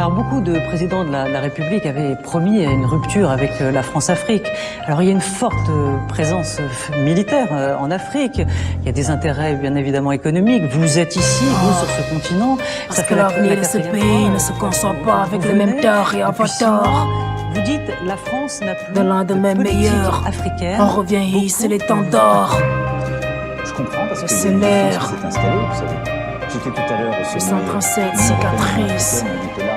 Alors beaucoup de présidents de la République avaient promis une rupture avec la France-Afrique. Alors il y a une forte présence militaire en Afrique. Il y a des intérêts bien évidemment économiques. Vous êtes ici, vous sur ce continent. Parce que l'avenir de ce pays ne se conçoit pas avec les mêmes torts et avatars. Vous dites la France n'a plus de lendemain meilleur. Africaine. On revient ici les temps d'or. Je comprends parce que c'est l'air. s'est installé, vous savez. J'étais tout à l'heure au sommet. 137 cicatrices. On était là,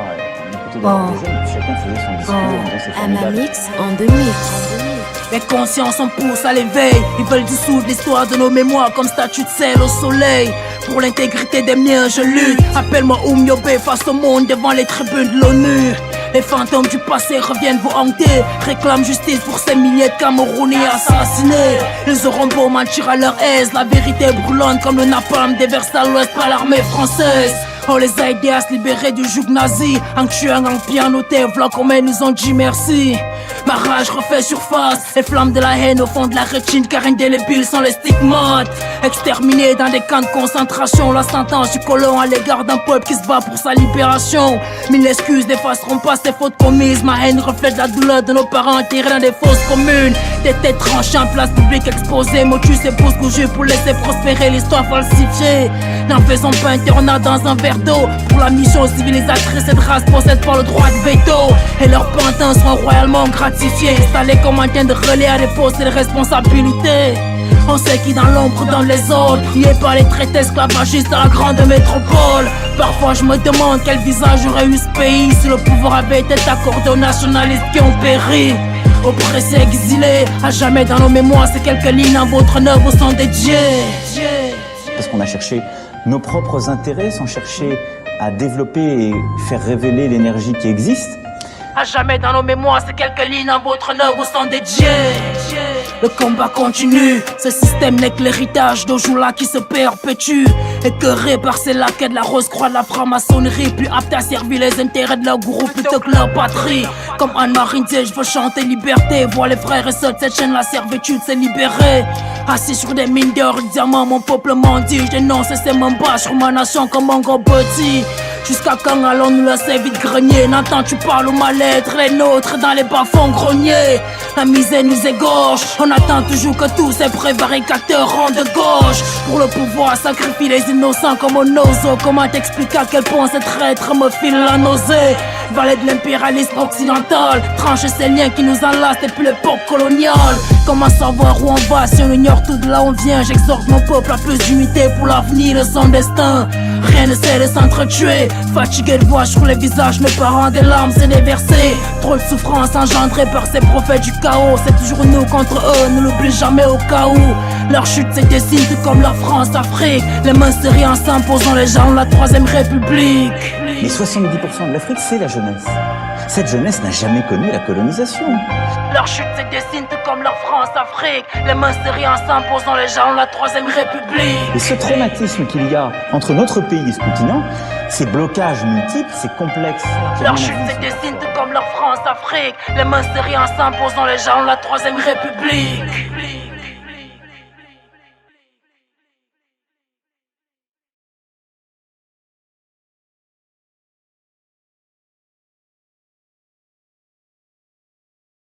on écoutait des jeunes, chacun faisait son discours. Anamix en 2000. Les consciences on pousse à l'éveil. Ils veulent dissoudre l'histoire de nos mémoires comme statue de sel au soleil. Pour l'intégrité des miens je lutte. Appelle-moi Oumyobé face au monde devant les tribunes de l'ONU. Les fantômes du passé reviennent vous hanter. Réclament justice pour ces milliers de Camerounais assassinés. Ils auront beau mentir à leur aise. La vérité brûlante comme le napalm déversé à l'ouest par l'armée française. On les a aidés à se libérer du joug nazi. En tuant, en pianoté, v'là comme ils nous ont dit merci. Ma rage refait surface. Les flammes de la haine au fond de la rétine, car indélébiles sont les stigmates. Exterminés dans des camps de concentration. La sentence du colon à l'égard d'un peuple qui se bat pour sa libération. Mille excuses n'effaceront pas ces fautes commises. Ma haine reflète la douleur de nos parents enterrés dans des fosses communes. Des têtes tranchées en place publique exposées. Motus et pouces cougés pour laisser prospérer l'histoire falsifiée. N'en faisons pas internat dans un verre d'eau. Pour la mission civilisatrice, cette race possède pas le droit de veto. Et leurs pantins seront royalement gratifiés. Installés comme antenne de relais à des postes de responsabilité. On sait qui dans l'ombre donne les ordres. Il est pas les traités esclavagistes à la grande métropole. Parfois je me demande quel visage aurait eu ce pays si le pouvoir avait été accordé aux nationalistes qui ont péri. Oppressés, exilés, à jamais dans nos mémoires, ces quelques lignes en votre œuvre vous sont dédiées. Parce qu'on a cherché nos propres intérêts sans chercher à développer et faire révéler l'énergie qui existe. À jamais dans nos mémoires, ces quelques lignes en votre œuvre vous sont dédiées. Le combat continue, ce système n'est que l'héritage d'Ojula qui se perpétue. Écœuré par ces laquais de la rose-croix de la franc-maçonnerie, plus apte à servir les intérêts de leur gourou plutôt que leur patrie. Comme Anne-Marie disait, je veux chanter liberté. Voir les frères et sœurs de cette chaîne, la servitude s'est libérée. Assis sur des mines d'or et de diamants, mon peuple mendie. Je dénonce ces membres sur ma nation comme un gros petit. Jusqu'à quand allons nous laisser vite grenier? N'entends-tu parles au mal-être, les nôtres dans les bas-fonds grognés. La misère nous égorge, on attend toujours que tous ces prévaricateurs rendent gauche. Pour le pouvoir, sacrifie les innocents comme un oiseau. Comment t'expliquer à quel point ces traîtres me filent la nausée? Valet de l'impérialisme occidental, tranche ces liens qui nous enlacent depuis l'époque coloniale. Comment savoir où on va si on ignore tout de là où on vient? J'exhorte mon peuple à plus d'unité pour l'avenir de son destin. Rien ne sait de s'entretuer. Fatigué de voir sur les visages mes parents des larmes s'est déversées. Trop de souffrance engendrée par ces prophètes du chaos. C'est toujours nous contre eux, ne l'oublie jamais au cas où. Leur chute se dessine tout comme la France-Afrique. Les mains serrées ensemble posant les gens de la Troisième République. Mais 70% de l'Afrique, c'est la jeunesse. Cette jeunesse n'a jamais connu la colonisation. Leur chute se dessine tout comme leur France-Afrique. Les mains serrées ensemble posant les gens de la Troisième République. Et ce traumatisme qu'il y a entre notre pays et ce continent, ces blocages multiples, c'est complexe. Leur chute se dessine tout comme leur France-Afrique. Les mains serrées ensemble posant les gens de la Troisième République.